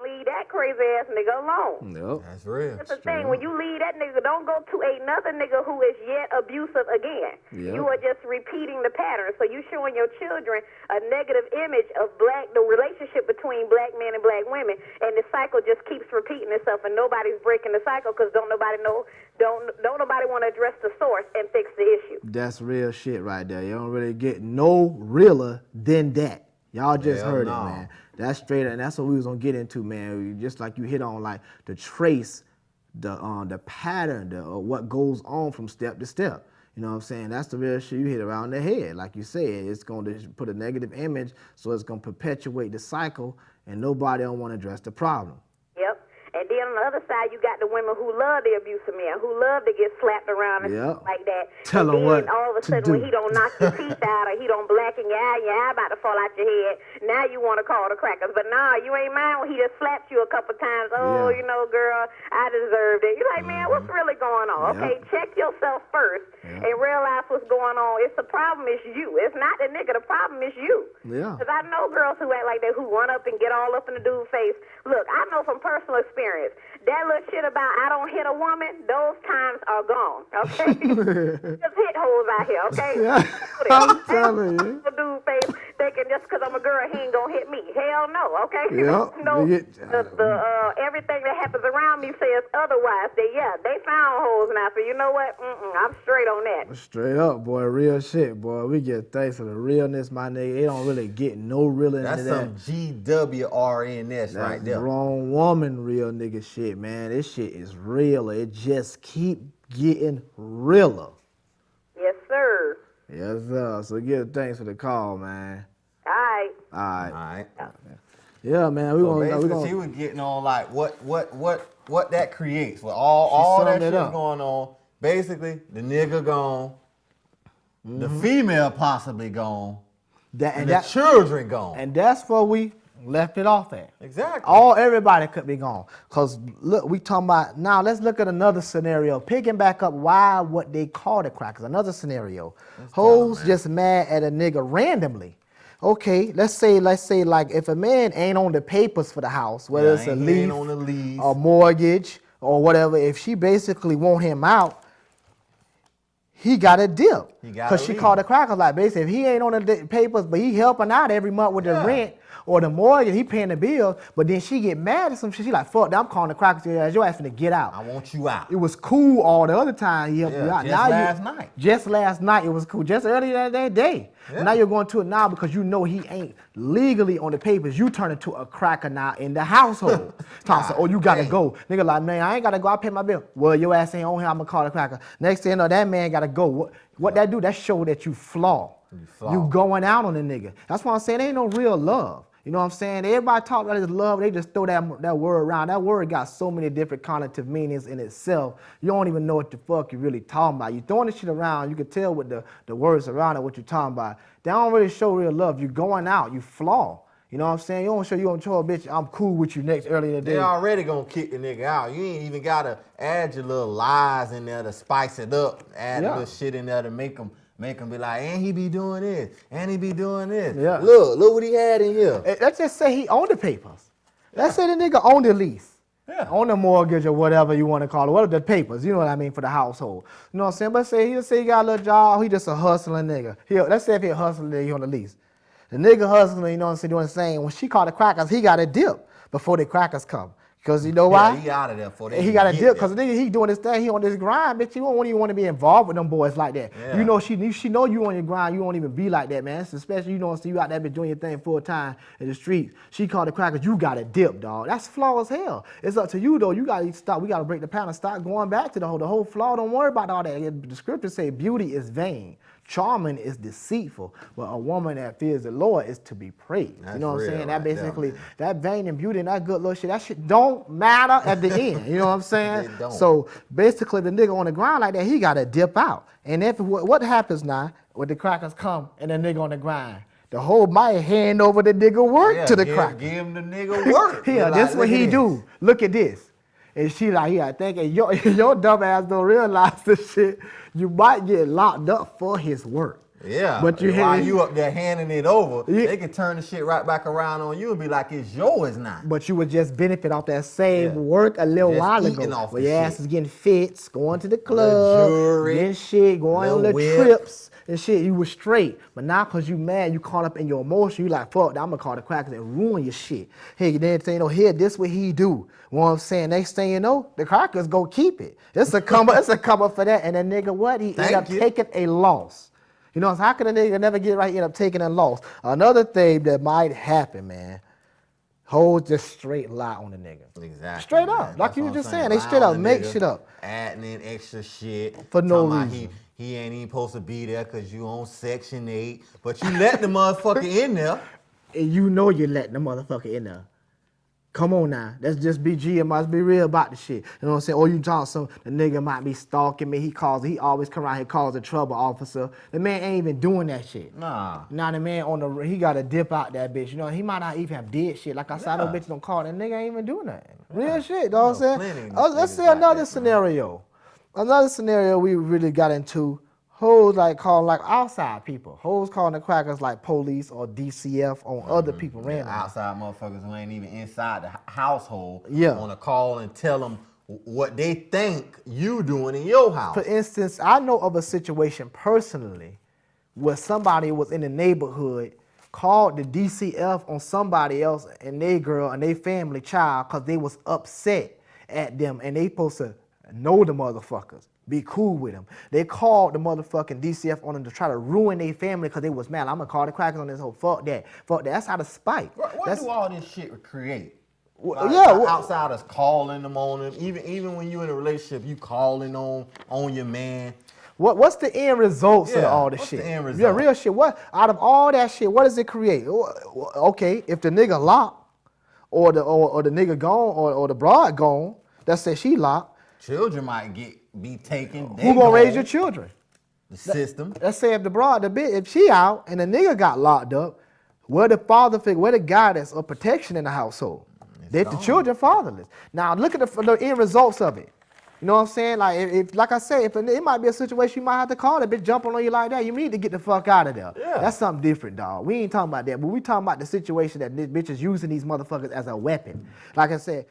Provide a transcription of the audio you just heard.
leave that crazy ass nigga alone. Nope. That's real. That's the thing. When you leave that nigga, don't go to another nigga who is yet abusive again. Yep. You are just repeating the pattern. So you showing your children a negative image of the relationship between black men and black women, and the cycle just keeps repeating itself, and nobody's breaking the cycle because don't nobody want to address the source and fix the issue. That's real shit right there. You don't really get no realer than that. Y'all just heard it, man. That's straight, and that's what we was gonna get into, man. Just like you hit on, like the trace, the pattern, what goes on from step to step. You know what I'm saying? That's the real shit you hit around the head. Like you said, it's going to put a negative image, so it's going to perpetuate the cycle, and nobody don't want to address the problem. Yep. And then on the other side, you got the women who love the abusive men, who love to get slapped around and stuff like that. Tell them what all of a sudden, when he don't knock your teeth out or he don't blacken your eye about to fall out your head, now you want to call the Crackaz. But nah, you ain't mind when he just slapped you a couple times. Oh, you know, girl, I deserved it. You're like, man, what's really going on? Okay, check yourself first and realize what's going on. It's the problem is you. It's not the nigga. The problem is you. Yeah. Because I know girls who act like that, who run up and get all up in the dude's face. Look, I know from personal experience, that little shit about I don't hit a woman, those times are gone, okay? Just hit hoes out here, okay? I'm telling you. Dude face thinking just because I'm a girl, he ain't gonna hit me. Hell no, okay? Yep. No, everything that happens around me says otherwise. They found hoes now, so you know what? I'm straight on that. Straight up, boy. Real shit, boy. We get thanks for the realness, my nigga. It don't really get no realer than that. That's some GWRNS right there. Grown woman real nigga shit, man. This shit is real. It just keep getting realer. Yes, sir. Yes, sir. So give thanks for the call, man. All right. All right. All right. Yeah, man. We gonna. She was getting on like what that creates. With all that shit going on. Basically, the nigga gone, the female possibly gone, and the children gone. And that's where we left it off at. Exactly. Everybody could be gone. Cause look, we talking about now. Let's look at another scenario. Picking back up what they call the Crackaz. Another scenario. Hoes just mad at a nigga randomly. Okay, let's say like if a man ain't on the papers for the house, whether it's a lease, a mortgage, or whatever, if she basically want him out, he got a dip. Because she called the Crackaz. Like basically, if he ain't on the papers, but he helping out every month with the rent or the mortgage, he paying the bill, but then she get mad at some shit. She like, fuck that, I'm calling the Crackaz. You're asking to get out. I want you out. It was cool all the other time he helped you out. Just last night it was cool. Just earlier that day. Yeah. Now you're going to it now because you know he ain't legally on the papers. You turn into a cracker now in the household. Say, oh, you gotta go. Nigga like, man, I ain't gotta go, I pay my bill. Well, your ass ain't on here, I'm gonna call the Crackaz. Next thing you know, that man gotta go. What that do? That show that you flaw. You going out on the nigga. That's why I'm saying there ain't no real love. You know what I'm saying? Everybody talk about this love, they just throw that word around. That word got so many different connotative meanings in itself. You don't even know what the fuck you really talking about. You throwing this shit around, you can tell with the words around it what you're talking about. They don't really show real love. You going out, you flaw. You know what I'm saying? You don't show a bitch, I'm cool with you next early in the day. They already gonna kick the nigga out. You ain't even gotta add your little lies in there to spice it up. Add a little shit in there to make them be like, and he be doing this, and he be doing this. Yeah. Look what he had in here. Let's just say he owned the papers. Let's say the nigga owned the lease. Yeah. On the mortgage or whatever you want to call it. What are the papers? You know what I mean, for the household. You know what I'm saying? But say he got a little job, he just a hustling nigga. Let's say if he a hustling nigga, he on the lease. The nigga hustling, you know what I'm saying, doing the same. When she called the Crackaz, he got a dip before the Crackaz come. Because you know why? He out of there for that. He got a dip because the nigga, he doing this thing, he on this grind, bitch. You don't even want to be involved with them boys like that. Yeah. You know, she know you on your grind, you won't even be like that, man. Especially, you know, see you out there doing your thing full time in the streets. She called the Crackaz, you got a dip, dog. That's flaw as hell. It's up to you though. You gotta stop. We gotta break the pattern and start going back to the whole flaw. Don't worry about all that. The scriptures say beauty is vain. Charming is deceitful, but a woman that fears the Lord is to be praised. You know what I'm saying? That basically, that vain and beauty and that good little shit, that shit don't matter at the end. You know what I'm saying? It don't. So basically, the nigga on the grind like that, he got to dip out. And if what happens now, when the Crackaz come and the nigga on the grind, the whole might hand over the nigga work to the Crackaz. Give him the nigga work. Yeah, that's what he do. Look at this. And she like, I think your dumb ass don't realize this shit. You might get locked up for his work. Yeah, but while you up there handing it over, they can turn the shit right back around on you and be like, it's yours now. But you would just benefit off that same work a little while ago. Where your ass is getting fits, going to the club, getting shit, going on the trips and shit. You was straight. But now because you mad, you caught up in your emotion, you like, fuck, I'm going to call the Crackaz and ruin your shit. Hey, then you know, here, this what he do. You know what I'm saying? Next thing you know, the Crackaz go keep it. It's a come up for that. And then nigga, what? He ended up taking a loss. You know, how can a nigga never get right, end up taking a loss? Another thing that might happen, man, hoes just straight lie on the nigga. Exactly. Straight up. Like you were just saying, they straight up make shit up. Adding in extra shit. For no reason. He ain't even supposed to be there because you on Section 8, but you let the motherfucker in there. And you know you letting the motherfucker in there. Come on now. Let's just be let's be real about the shit. You know what I'm saying? Or you talk some, the nigga might be stalking me. He always come around here causing trouble, officer. The man ain't even doing that shit. Nah. Now the man he got to dip out that bitch. You know, he might not even have did shit. Like I said, those bitches don't call that nigga ain't even doing nothing. Real shit, you know what I'm saying? Let's say another scenario. Another scenario we really got into. Hoes like calling like outside people. Hoes calling the Crackaz like police or DCF on other people randomly. Outside motherfuckers who ain't even inside the household want to call and tell them what they think you doing in your house. For instance, I know of a situation personally where somebody was in the neighborhood, called the DCF on somebody else and their girl and their family child because they was upset at them and they supposed to know the motherfuckers. Be cool with them. They called the motherfucking DCF on them to try to ruin their family because they was mad. I'm gonna call the Crackaz on this whole fuck that. Fuck that. That's how to spite. What do all this shit create? Outsiders calling them on them. Even when you in a relationship, you calling on your man. What's the end results of all this shit? The end result? Yeah, real shit. What out of all that shit, what does it create? Okay, if the nigga locked, or the nigga gone, or the broad gone, that says she locked. Children might be taken. Who gonna raise your children? The system. Let's say if the broad, if she out and the nigga got locked up, where the father figure, where the guy that's a protection in the household? The children fatherless. Now look at the end results of it. You know what I'm saying? Like like I said, it might be a situation you might have to call that bitch jumping on you like that. You need to get the fuck out of there. Yeah. That's something different, dog. We ain't talking about that, but we talking about the situation that this bitch is using these motherfuckers as a weapon. Like I said.